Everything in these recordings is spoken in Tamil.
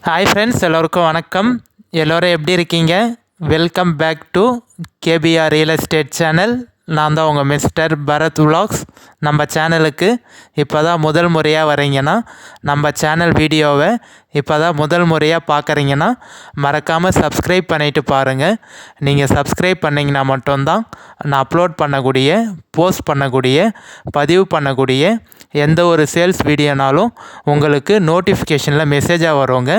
ஹாய் ஃப்ரெண்ட்ஸ், எல்லோருக்கும் வணக்கம். எல்லோரும் எப்படி இருக்கீங்க? Welcome back to KPR real estate channel. நான் தான் உங்கள் மிஸ்டர் பரத் விலாக்ஸ். நம்ம சேனலுக்கு இப்போ தான் முதல் முறையாக வரீங்கன்னா, நம்ம சேனல் வீடியோவை இப்போ தான் முதல் முறையாக பார்க்குறீங்கன்னா மறக்காமல் சப்ஸ்கிரைப் பண்ணிவிட்டு பாருங்கள். நீங்கள் சப்ஸ்கிரைப் பண்ணிங்கன்னா மட்டும்தான் நான் அப்லோட் பண்ணக்கூடிய, போஸ்ட் பண்ணக்கூடிய, பதிவு பண்ணக்கூடிய எந்த ஒரு சேல்ஸ் வீடியோனாலும் உங்களுக்கு நோட்டிஃபிகேஷனில் மெசேஜாக வருங்க.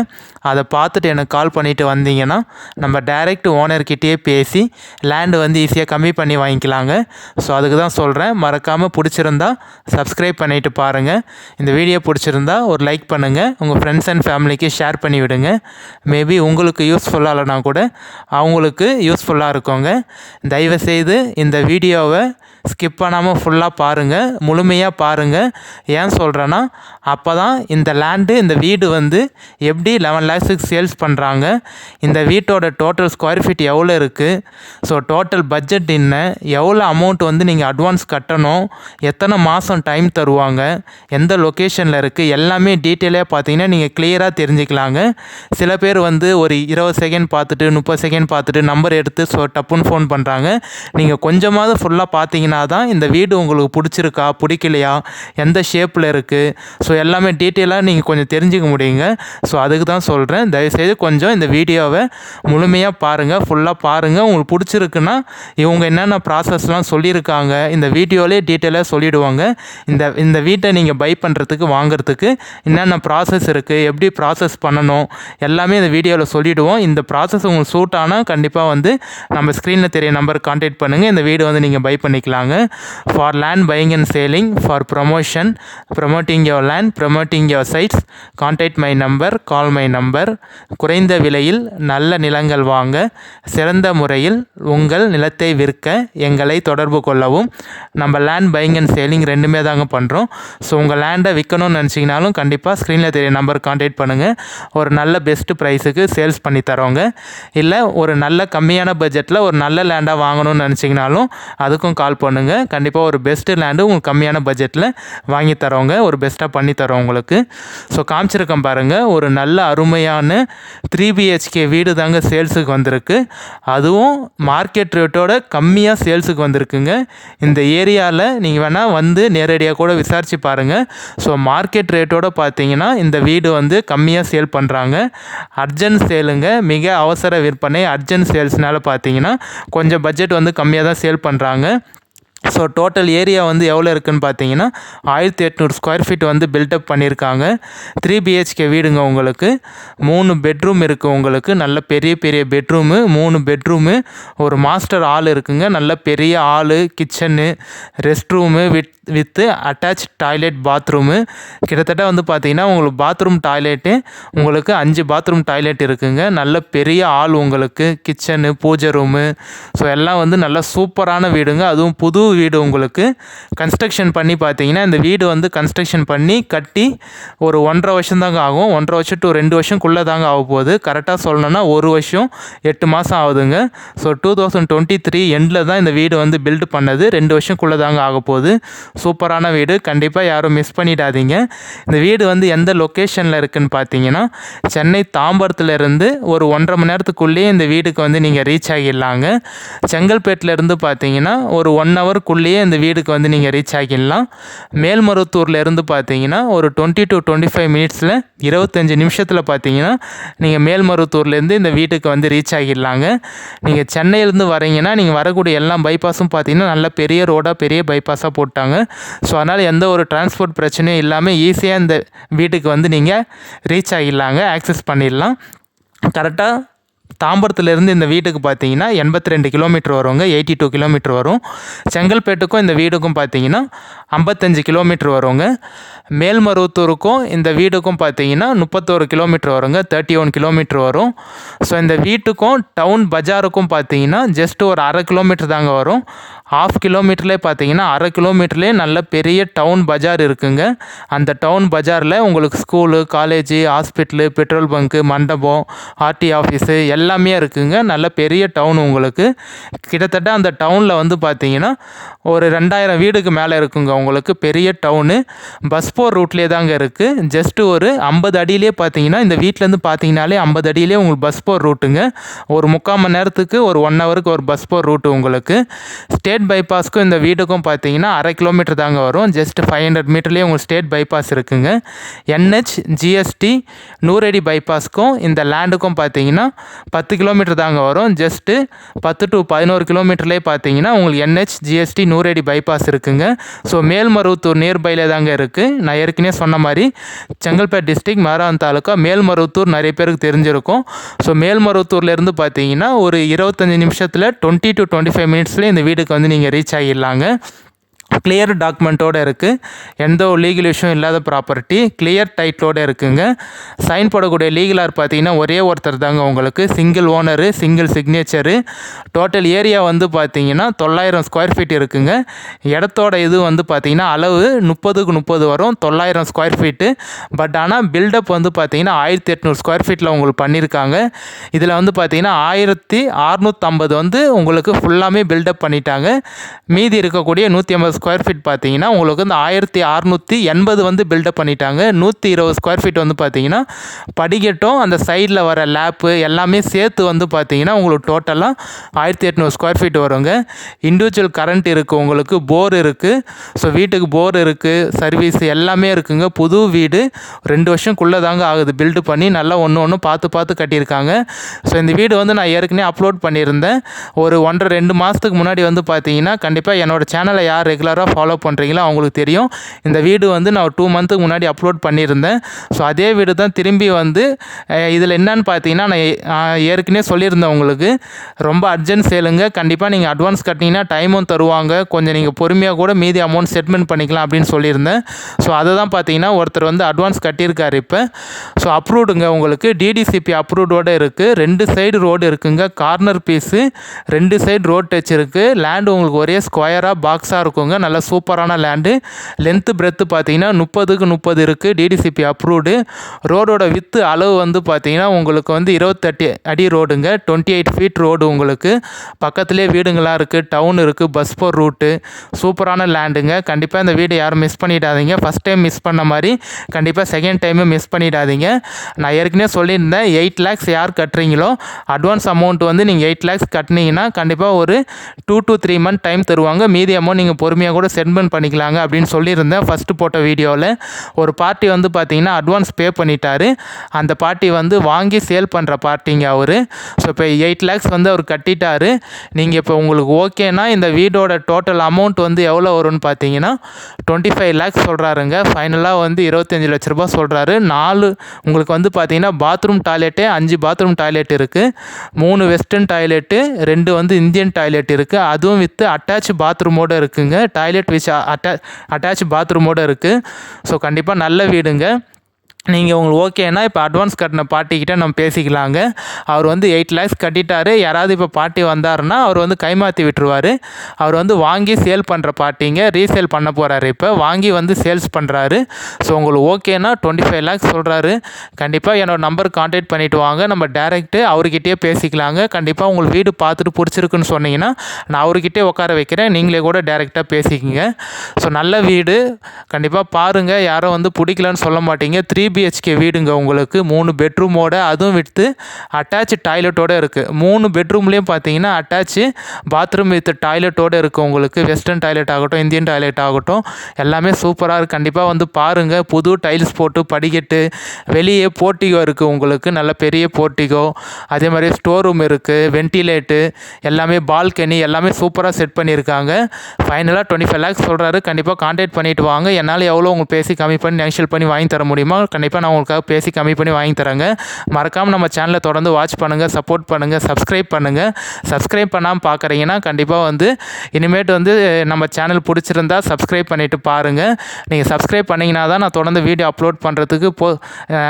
அதை பார்த்துட்டு எனக்கு கால் பண்ணிவிட்டு வந்தீங்கன்னா நம்ம டைரெக்ட் ஓனர்கிட்டயே பேசி லேண்டு வந்து ஈஸியாக கம்மி பண்ணி வாங்கிக்கலாங்க. ஸோ அதுக்கு தான் சொல்கிறேன். மறக்காமல் பிடிச்சிருந்தா சப்ஸ்கிரைப் பண்ணிவிட்டு பாருங்கள். இந்த வீடியோ பிடிச்சிருந்தா ஒரு லைக் பண்ணுங்கள். உங்கள் ஃப்ரெண்ட்ஸ் அண்ட் ஃபேமிலிக்கு ஷேர் பண்ணி விடுங்க. மேபி உங்களுக்கு யூஸ்ஃபுல்லாக இல்லைனா கூட அவங்களுக்கு யூஸ்ஃபுல்லாக இருக்குங்க. தயவுசெய்து இந்த வீடியோவை ஸ்கிப் பண்ணாமல் ஃபுல்லாக பாருங்கள், முழுமையாக பாருங்கள். ஏன் சொல்கிறேன்னா, அப்போ தான் இந்த லேண்டு, இந்த வீடு வந்து எப்படி 11 lakhs சேல்ஸ் பண்ணுறாங்க, இந்த வீட்டோட டோட்டல் ஸ்கொயர் ஃபீட் எவ்வளோ இருக்குது, ஸோ டோட்டல் பட்ஜெட் என்ன, எவ்வளோ அமௌண்ட் வந்து நீங்கள் அட்வான்ஸ் கட்டணும், எத்தனை மாதம் டைம் தருவாங்க, எந்த லொக்கேஷனில் இருக்குது, எல்லாமே டீட்டெயிலாக பார்த்தீங்கன்னா நீங்கள் கிளியராக தெரிஞ்சுக்கலாங்க. சில பேர் வந்து ஒரு 20 செகண்ட் பார்த்துட்டு 30 செகண்ட் பார்த்துட்டு நம்பர் எடுத்து டப்புன்னு ஃபோன் பண்ணுறாங்க. நீங்கள் கொஞ்சமாவது ஃபுல்லாக பார்த்தீங்கன்னா தான் இந்த வீடு உங்களுக்கு பிடிச்சிருக்கா, பிடிக்கலையா, எந்த ஷேப்பில் இருக்குது, ஸோ எல்லாமே டீட்டெயிலாக நீங்கள் கொஞ்சம் தெரிஞ்சுக்க முடியுங்க. ஸோ அதுக்கு தான் சொல்கிறேன். தயவுசெய்து கொஞ்சம் இந்த வீடியோவை முழுமையாக பாருங்கள், ஃபுல்லாக பாருங்கள். உங்களுக்கு பிடிச்சிருக்குன்னா இவங்க என்னென்ன ப்ராசஸ்லாம் சொல்லியிருக்காங்க இந்த வீடியோவிலே டீட்டெயிலாக சொல்லிவிடுவாங்க. இந்த வீட்டை நீங்கள் பை பண்ணுறதுக்கு, வாங்குறதுக்கு என்னென்ன ப்ராசஸ் இருக்குது, எப்படி ப்ராசஸ் பண்ணணும், எல்லாமே இந்த வீடியோவில் சொல்லிவிடுவோம். இந்த ப்ராசஸ் உங்களுக்கு சூட் ஆனால் கண்டிப்பாக வந்து நம்ம ஸ்க்ரீனில் தெரிய நம்பருக்கு கான்டாக்ட் பண்ணுங்கள். இந்த வீடு வந்து நீங்கள் பை பண்ணிக்கலாங்க. For land buying and selling, for promotion, promoting your land, promoting your sites, contact my number, call my number. குறைந்த விலையில் நல்ல நிலங்கள் வாங்க, சிறந்த முறையில் உங்கள் நிலத்தை விற்க எங்களை தொடர்பு கொள்ளவும். நம்ம லேண்ட் பையிங் அண்ட் சேலிங் ரெண்டுமே தாங்க பண்ணுறோம். ஸோ உங்கள் லேண்டை விற்கணும்னு நினச்சிங்கனாலும் கண்டிப்பாக ஸ்க்ரீனில் தெரிய நம்பருக்கு கான்டாக்ட் பண்ணுங்கள். ஒரு நல்ல பெஸ்ட்டு ப்ரைஸுக்கு சேல்ஸ் பண்ணி தரோங்க. இல்லை ஒரு நல்ல கம்மியான பட்ஜெட்டில் ஒரு நல்ல லேண்டாக வாங்கணும்னு நினச்சிங்கனாலும் அதுக்கும் கால் பண்ணுங்கள். கண்டிப்பாக ஒரு பெஸ்ட்டு லேண்டு உங்களுக்கு கம்மியான பட்ஜெட்டில் வாங்கி தரோங்க, ஒரு பெஸ்ட்டாக பண்ணி தரோம் உங்களுக்கு. ஸோ காமிச்சிருக்கேன் பாருங்கள், ஒரு நல்ல அருமையான 3 BHK வீடு தாங்க சேல்ஸுக்கு வந்திருக்கு. அதுவும் மார்க்கெட் ரேட்டோட கம்மியாக சேல்ஸுக்கு வந்திருக்குங்க. இந்த ஏரியாவில் நீங்கள் வேணால் வந்து நேரடியாக கூட விசாரித்து பாருங்கள். ஸோ மார்க்கெட் ரேட்டோட பார்த்தீங்கன்னா இந்த வீடு வந்து கம்மியாக சேல் பண்ணுறாங்க. அர்ஜென்ட் சேலுங்க, மிக அவசர விற்பனை. அர்ஜென்ட் சேல்ஸ்னால பார்த்தீங்கன்னா கொஞ்சம் பட்ஜெட் வந்து கம்மியாக தான் சேல் பண்ணுறாங்க. ஸோ டோட்டல் ஏரியா வந்து எவ்வளோ இருக்குதுன்னு பார்த்தீங்கன்னா 1800 ஸ்கொயர் ஃபீட் வந்து பில்டப் பண்ணியிருக்காங்க. 3 BHK வீடுங்க. உங்களுக்கு 3 பெட்ரூம் இருக்குது. உங்களுக்கு நல்ல பெரிய பெரிய பெட்ரூமு, 3 பெட்ரூமு, ஒரு மாஸ்டர் ஹால் இருக்குங்க. நல்ல பெரிய hall, kitchen, rest room with attach toilet, bathroom. கிட்டத்தட்ட வந்து பார்த்தீங்கன்னா உங்களுக்கு பாத்ரூம் டாய்லெட்டு உங்களுக்கு 5 பாத்ரூம் டாய்லெட் இருக்குங்க. நல்ல பெரிய ஹால் உங்களுக்கு, கிச்சனு, பூஜை ரூமு, ஸோ எல்லாம் வந்து நல்ல சூப்பரான வீடுங்க. அதுவும் புது வீடு. உங்களுக்கு கன்ஸ்ட்ரக்ஷன் பண்ணி பார்த்தீங்கன்னா இந்த வீடு வந்து கன்ஸ்ட்ரக்ஷன் பண்ணி கட்டி ஒரு 1.5 வருஷம் தாங்க ஆகும். 1.5 வருஷம் டு 2 வருஷம்குள்ளே தாங்க ஆக போகுது. கரெக்டாக சொல்லணும்னா 1 வருஷம் 8 மாதம் ஆகுதுங்க. ஸோ 2023 எண்டில் தான் இந்த வீடு வந்து பில்டு பண்ணது. 2 வருஷம்குள்ளே தாங்க ஆக போகுது. சூப்பரான வீடு, கண்டிப்பாக யாரும் மிஸ் பண்ணிடாதீங்க. இந்த வீடு வந்து எந்த லொக்கேஷனில் இருக்குதுன்னு பார்த்தீங்கன்னா சென்னை தாம்பரத்துலேருந்து ஒரு 1.5 மணி நேரத்துக்குள்ளேயே இந்த வீடுக்கு வந்து நீங்கள் ரீச் ஆகிடலாங்க. செங்கல்பேட்டிலேருந்து பார்த்தீங்கன்னா ஒரு 1 ஹவருக்குள்ளேயே இந்த வீடுக்கு வந்து நீங்கள் ரீச் ஆகிடலாம். மேல்மருவத்தூர்லேருந்து பார்த்தீங்கன்னா ஒரு 20 to 25 மினிட்ஸில் 25 நிமிஷத்தில் பார்த்தீங்கன்னா நீங்கள் மேல்மருவத்தூர்லேருந்து இந்த வீட்டுக்கு வந்து ரீச் ஆகிடலாங்க. நீங்கள் சென்னையிலேருந்து வரீங்கன்னா நீங்கள் வரக்கூடிய எல்லா பைபாஸும் பார்த்தீங்கன்னா நல்ல பெரிய ரோடாக, பெரிய பைபாஸாக போட்டாங்க. ஸோ அதனால் எந்த ஒரு டிரான்ஸ்போர்ட் பிரச்சனையும் இல்லாமல் ஈஸியாக இந்த வீட்டுக்கு வந்து நீங்கள் ரீச் ஆகிடலாங்க, ஆக்சஸ் பண்ணிடலாம். கரெக்டாக தாம்பரத்துலேருந்து இந்த வீட்டுக்கு பார்த்தீங்கன்னா 82 கிலோமீட்டர் வருங்க, 82 கிலோமீட்டர் வரும். செங்கல்பேட்டுக்கும் இந்த வீடுக்கும் பார்த்தீங்கன்னா 55 கிலோமீட்டர் வருங்க. மேல்மருவத்தூருக்கும் இந்த வீடுக்கும் பார்த்தீங்கன்னா 31 கிலோமீட்டர் வருங்க, 31 கிலோமீட்டர் வரும். ஸோ இந்த வீட்டுக்கும் டவுன் பஜாருக்கும் பார்த்தீங்கன்னா ஜஸ்ட் ஒரு 1/2 கிலோமீட்டர் தாங்க வரும். 1/2 கிலோமீட்டர்லேயே பார்த்தீங்கன்னா 1/2 கிலோமீட்டர்லேயே நல்ல பெரிய டவுன் பஜார் இருக்குங்க. அந்த டவுன் பஜாரில் உங்களுக்கு school, college, hospital, petrol bunk, மண்டபம், ஆர்டி ஆஃபீஸு எல்லாமே இருக்குங்க. நல்ல பெரிய டவுன் உங்களுக்கு. கிட்டத்தட்ட அந்த டவுனில் வந்து பார்த்தீங்கன்னா ஒரு 2000 வீடுக்கு மேலே இருக்குங்க. உங்களுக்கு பெரிய டவுனு. பஸ் போர் ரூட்லேயே தாங்க இருக்குது. ஜஸ்ட்டு ஒரு 50 அடியிலே பார்த்தீங்கன்னா இந்த வீட்டிலேருந்து பார்த்தீங்கனாலே 50 அடியிலே உங்களுக்கு பஸ் போர் ரூட்டுங்க. ஒரு 3/4 மணி நேரத்துக்கு ஒரு 1 ஹவருக்கு ஒரு பஸ் போர் ரூட்டு உங்களுக்கு. ஸ்டேட் பைபாஸ்க்கும் இந்த வீட்டுக்கும் பார்த்தீங்கன்னா 1/2 கிலோமீட்டர் தாங்க வரும். ஜஸ்ட் 500 மீட்டர்லேயே உங்களுக்கு ஸ்டேட் பைபாஸ் இருக்குங்க. NH GST 100 அடி பைபாஸ்க்கும் இந்த லேண்டுக்கும் பார்த்தீங்கன்னா 10 கிலோமீட்டர் தாங்க வரும். ஜஸ்ட்டு 10 to 11 கிலோமீட்டர்லேயே பார்த்தீங்கன்னா உங்களுக்கு NH GST 100 அடி பைபாஸ் இருக்குங்க. ஸோ மேல்மருவத்தூர் நியர்பையில் தாங்க இருக்குது. நான் ஏற்கனவே சொன்ன மாதிரி செங்கல்பேட் டிஸ்ட்ரிக்ட் மாராவன் தாலுக்கா மேல்மருவத்தூர் நிறைய பேருக்கு தெரிஞ்சிருக்கும். ஸோ மேல்மருவத்தூர்லேருந்து பார்த்தீங்கன்னா ஒரு 25 நிமிஷத்தில் 20 to 25 மினிட்ஸ்லேயே இந்த வீட்டுக்கு வந்து நீங்கள் ரீச் ஆகிடலாங்க. கிளியர் டாக்குமெண்ட்டோடு இருக்குது. எந்த ஒரு லீகல் இஷ்யூவும் இல்லாத ப்ராப்பர்ட்டி, கிளியர் டைட்டிலோடு இருக்குங்க. சைன் போடக்கூடிய லீகலார் பார்த்தீங்கன்னா ஒரே ஒருத்தர் தாங்க உங்களுக்கு. Single owner, single signature. Total area வந்து பார்த்தீங்கன்னா 900 ஸ்கொயர் ஃபீட் இருக்குங்க. இடத்தோட இது வந்து பார்த்தீங்கன்னா அளவு 30க்கு 30 வரும், 900 ஸ்கொயர் ஃபீட்டு. பட் ஆனால் பில்டப் வந்து பார்த்தீங்கன்னா 1800 ஸ்கொயர் ஃபீட்டில் உங்களுக்கு பண்ணியிருக்காங்க. இதில் வந்து பார்த்தீங்கன்னா 1650 வந்து உங்களுக்கு ஃபுல்லாமே பில்டப் பண்ணிட்டாங்க. மீதி இருக்கக்கூடிய 150 ஸ்கொயர் ஃபீட் பார்த்தீங்கன்னா உங்களுக்கு வந்து 1680 வந்து பில்டப் பண்ணிட்டாங்க. 120 ஸ்கொயர் ஃபீட் வந்து பார்த்தீங்கன்னா படிக்கட்டும் அந்த சைடில் வர லேப்பு எல்லாமே சேர்த்து வந்து பார்த்தீங்கன்னா உங்களுக்கு டோட்டலாக 1800 ஸ்கொயர் ஃபீட் வருங்க. இண்டிவிஜுவல் கரண்ட் இருக்குது, உங்களுக்கு போர் இருக்குது. ஸோ வீட்டுக்கு போர் இருக்குது, சர்வீஸ் எல்லாமே இருக்குங்க. புது வீடு 2 வருஷம்குள்ளே தாங்க ஆகுது பில்டு பண்ணி. நல்லா ஒன்று பார்த்து கட்டியிருக்காங்க. ஸோ இந்த வீடு வந்து நான் ஏற்கனவே அப்லோட் பண்ணியிருந்தேன். ஒரு 1.5-2 மாதத்துக்கு முன்னாடி வந்து பார்த்தீங்கன்னா கண்டிப்பாக என்னோடய சேனலை யார் ரெகுலராக ஃபாலோ பண்ணுறீங்களோ அவங்களுக்கு தெரியும். இந்த வீடு வந்து நான் 2 மந்த்துக்கு முன்னாடி அப்லோட் பண்ணியிருந்தேன். ஸோ அதே வீடு தான் திரும்பி வந்து இதில் என்னன்னு பார்த்தீங்கன்னா நான் ஏற்கனவே சொல்லியிருந்தேன் உங்களுக்கு. ரொம்ப அர்ஜென்ட் சேலுங்க. கண்டிப்பாக நீங்கள் அட்வான்ஸ் கட்டினீங்கன்னா டைமும் தருவாங்க. கொஞ்சம் நீங்கள் பொறுமையாக கூட மீதி அமௌண்ட் செட்மெண்ட் பண்ணிக்கலாம் அப்படின்னு சொல்லியிருந்தேன். ஸோ அதை தான் பார்த்தீங்கன்னா ஒருத்தர் வந்து அட்வான்ஸ் கட்டியிருக்காரு இப்போ. ஸோ அப்ரூவ்டுங்க உங்களுக்கு. DDCP அப்ரூவ்டோடு இருக்குது. 2 சைடு ரோடு இருக்குங்க. Corner piece 2 side road touch இருக்குது. லேண்டு உங்களுக்கு ஒரே ஸ்கொயராக பாக்ஸாக இருக்குங்க. நல்ல சூப்பரான லேண்டு. லென்த்து பிரெத்து பார்த்தீங்கன்னா 30க்கு 30 இருக்குது. DDCP approved. ரோடோட வித்து அளவு வந்து பார்த்தீங்கன்னா உங்களுக்கு வந்து 28 அடி ரோடுங்க. 28 ஃபீட் ரோடு உங்களுக்கு. பக்கத்துலேயே வீடுங்களாம் இருக்குது, டவுன் இருக்குது, பஸ் போர் ரூட்டு. சூப்பரான லேண்டுங்க. கண்டிப்பாக இந்த வீடு யாரும் மிஸ் பண்ணிடாதீங்க. ஃபஸ்ட் டைம் மிஸ் பண்ண மாதிரி கண்டிப்பாக செகண்ட் டைமும் மிஸ் பண்ணிடாதீங்க. நான் ஏற்கனவே சொல்லியிருந்தேன் 8 lakhs யார் கட்டுறீங்களோ அட்வான்ஸ் அமௌண்ட் வந்து நீங்கள் 8 lakhs கட்டினீங்கன்னா கண்டிப்பாக ஒரு 2 to 3 month டைம் தருவாங்க. மீதி அமௌண்ட் நீங்கள் பொறுமையாக கூட செட்மெண்ட் பண்ணிக்கலாங்க அப்படின்னு சொல்லியிருந்தேன் ஃபஸ்ட்டு போட்ட வீடியோவில். ஒரு பார்ட்டி வந்து பார்த்தீங்கன்னா அட்வான்ஸ் பே பண்ணிட்டாரு. அந்த பார்ட்டி வந்து வாங்கி சேல் பண்ணுற பார்ட்டிங்க அவர். ஸோ இப்போ 8 lakhs வந்து அவர் கட்டிட்டாரு. நீங்கள் இப்போ உங்களுக்கு ஓகேனா இந்த வீடோட டோட்டல் அமௌண்ட் வந்து எவ்வளோ வரும்னு பார்த்தீங்கன்னா 25 lakhs சொல்கிறாருங்க. ஃபைனலாக வந்து 25 லட்ச ரூபா சொல்கிறாரு. 4 உங்களுக்கு வந்து பார்த்தீங்கன்னா பாத்ரூம் டாய்லெட்டே 5 பாத்ரூம் டாய்லெட் இருக்குது. 3 வெஸ்டர்ன் டாய்லெட்டு, 2 வந்து இந்தியன் டாய்லெட் இருக்குது. அதுவும் வித் அட்டாச் பாத்ரூமோடு இருக்குங்க. டாய்லெட் வித் அட்டாச் பாத்ரூமோடு இருக்குது. ஸோ கண்டிப்பாக நல்ல வீடுங்க. நீங்கள் உங்களுக்கு ஓகேனா இப்போ அட்வான்ஸ் கட்டின பார்ட்டிக்கிட்ட நம்ம பேசிக்கலாங்க. அவர் வந்து 8 lakhs கட்டிட்டாரு. யாராவது இப்போ பார்ட்டி வந்தாருன்னா அவர் வந்து கைமாற்றி விட்டுருவார். அவர் வந்து வாங்கி சேல் பண்ணுற பார்ட்டிங்க. ரீசேல் பண்ண போகிறாரு. இப்போ வாங்கி வந்து சேல்ஸ் பண்ணுறாரு. ஸோ உங்களுக்கு ஓகேனா 25 lakhs சொல்கிறாரு. கண்டிப்பாக என்னோடய நம்பருக்கு கான்டாக்ட் பண்ணிவிட்டு வாங்க. நம்ம டேரெக்ட்டு அவர்கிட்டயே பேசிக்கலாங்க. கண்டிப்பாக உங்களுக்கு வீடு பார்த்துட்டு பிடிச்சிருக்குன்னு சொன்னீங்கன்னா நான் அவர்கிட்டே உட்கார வைக்கிறேன். நீங்களே கூட டேரெக்டாக பேசிக்கிங்க. ஸோ நல்ல வீடு கண்டிப்பாக பாருங்கள். யாரும் வந்து பிடிக்கலன்னு சொல்ல மாட்டீங்க. 3 BHK வீடுங்க உங்களுக்கு. 3 பெட்ரூமோட, அதுவும் வித்து அட்டாச் டாய்லெட்டோடு இருக்குது. 3 பெட்ரூம்லேயும் பார்த்தீங்கன்னா அட்டாச் பாத்ரூம் வித் டாய்லெட்டோடு இருக்குது உங்களுக்கு. வெஸ்டர்ன் டாய்லெட் ஆகட்டும், இந்தியன் டாய்லெட் ஆகட்டும், எல்லாமே சூப்பராக இருக்குது. கண்டிப்பாக வந்து பாருங்கள். புது டைல்ஸ் போட்டு படிக்கட்டு, வெளியே போர்ட்டிகோ இருக்குது உங்களுக்கு. நல்ல பெரிய போர்ட்டிகோ, அதே மாதிரி ஸ்டோர் ரூம் இருக்குது, வென்டிலேட்டு, எல்லாமே பால்கனி, எல்லாமே சூப்பராக செட் பண்ணியிருக்காங்க. ஃபைனலாக 25 lakhs சொல்கிறாரு. கண்டிப்பாக கான்டாக்ட் பண்ணிவிட்டு வாங்க. என்னால் எவ்வளோ உங்களுக்கு பேசி கம்மி பண்ணி நெகோஷியேட் பண்ணி வாங்கி தர முடியுமா கண்டிப்பாக நான் உங்களுக்காக பேசி கம்மி பண்ணி வாங்கி தரேங்க. மறக்காமல் நம்ம சேனலை தொடர்ந்து வாட்ச் பண்ணுங்கள், சப்போர்ட் பண்ணுங்கள், சப்ஸ்கிரைப் பண்ணுங்கள். சப்ஸ்கிரைப் பண்ணாமல் பார்க்குறீங்கன்னா கண்டிப்பாக வந்து இனிமேட்டு வந்து நம்ம சேனல் பிடிச்சிருந்தா சப்ஸ்கிரைப் பண்ணிவிட்டு பாருங்கள். நீங்கள் சப்ஸ்கிரைப் பண்ணிங்கன்னா தான் நான் தொடர்ந்து வீடியோ அப்லோட் பண்ணுறதுக்கு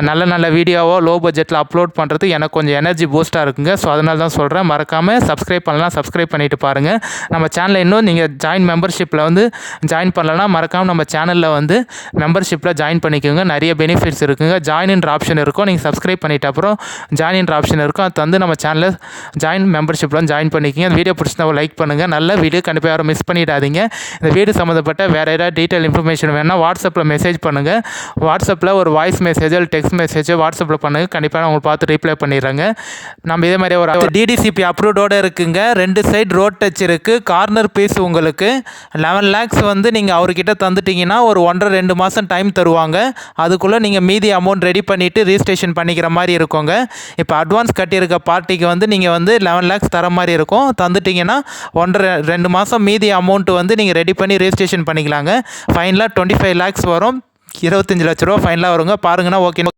நல்ல வீடியோவோ லோ பட்ஜெட்டில் அப்லோட் பண்ணுறதுக்கு எனக்கு கொஞ்சம் எனர்ஜி பூஸ்ட்டாக இருக்குங்க. ஸோ அதனால தான் சொல்கிறேன். மறக்காமல் சப்ஸ்கிரைப் பண்ணலாம், சப்ஸ்கிரைப் பண்ணிவிட்டு பாருங்கள். நம்ம சேனலில் இன்னும் நீங்கள் மெம்பர்ஷிப்பில் வந்து ஜாயின் பண்ணலன்னா மறக்காமல் நம்ம சேனலில் வந்து மெம்பர்ஷிப்பில் ஜாயின் பண்ணிக்கோங்க. நிறைய பெனிஃபிட்ஸ் பாக்ஸ் இருக்குங்க, ஜாயின்ன்ற ஆப்ஷன் இருக்கும். நீங்கள் சப்ஸ்கிரைப் பண்ணிட்ட அப்புறம் ஜாயின்ன்ற ஆப்ஷன் இருக்கும். அது வந்து நம்ம சேனலில் ஜாயின் மெம்பர்ஷிப்லாம் ஜாயின் பண்ணிக்கிங்க. அந்த வீடியோ பிடிச்சிருந்தா லைக் பண்ணுங்கள். நல்ல வீடியோ கண்டிப்பாக யாரும் மிஸ் பண்ணிடாதீங்க. இந்த வீடியோ சம்மந்தப்பட்ட வேறு ஏதாவது டீட்டெயில் இன்ஃபர்மேஷன் வேணும்னா வாட்ஸ்அப்பில் மெசேஜ் பண்ணுங்கள். வாட்ஸ்அப்பில் ஒரு வாய்ஸ் மெசேஜோ இல்லை டெக்ஸ்ட் மெசேஜோ வாட்ஸ்அப்பில் பண்ணுங்கள். கண்டிப்பாக நான் உங்களுக்கு பார்த்து ரிப்ளை பண்ணிடுறேங்க. நம்ம இதே மாதிரி ஒரு DDCP அப்ரூவ்டோடு இருக்குங்க. 2 சைடு ரோட் டச் இருக்குது. கார்னர் பீஸ் உங்களுக்கு 11 lakhs வந்து நீங்கள் அவர்கிட்ட தந்துட்டிங்கன்னா ஒரு 1.5-2 மாதம் டைம் தருவாங்க. அதுக்குள்ளே நீங்கள் மீதி அமௌண்ட் ரெடி பண்ணிவிட்டு ரிஜிஸ்ட்ரேஷன் பண்ணிக்கிற மாதிரி இருக்குங்க. இப்போ அட்வான்ஸ் கட்டியிருக்க பார்ட்டிக்கு வந்து நீங்கள் வந்து 11 lakhs தர மாதிரி இருக்கும். தந்துட்டிங்கன்னா 1.5-2 மாதம் மீதி அமௌண்ட்டு வந்து நீங்கள் ரெடி பண்ணி ரிஜிஸ்ட்ரேஷன் பண்ணிக்கலாங்க. ஃபைனலாக 25 lakhs வரும். 25 லட்ச ரூபா ஃபைனலாக வருங்க. பாருங்கன்னா ஓகே.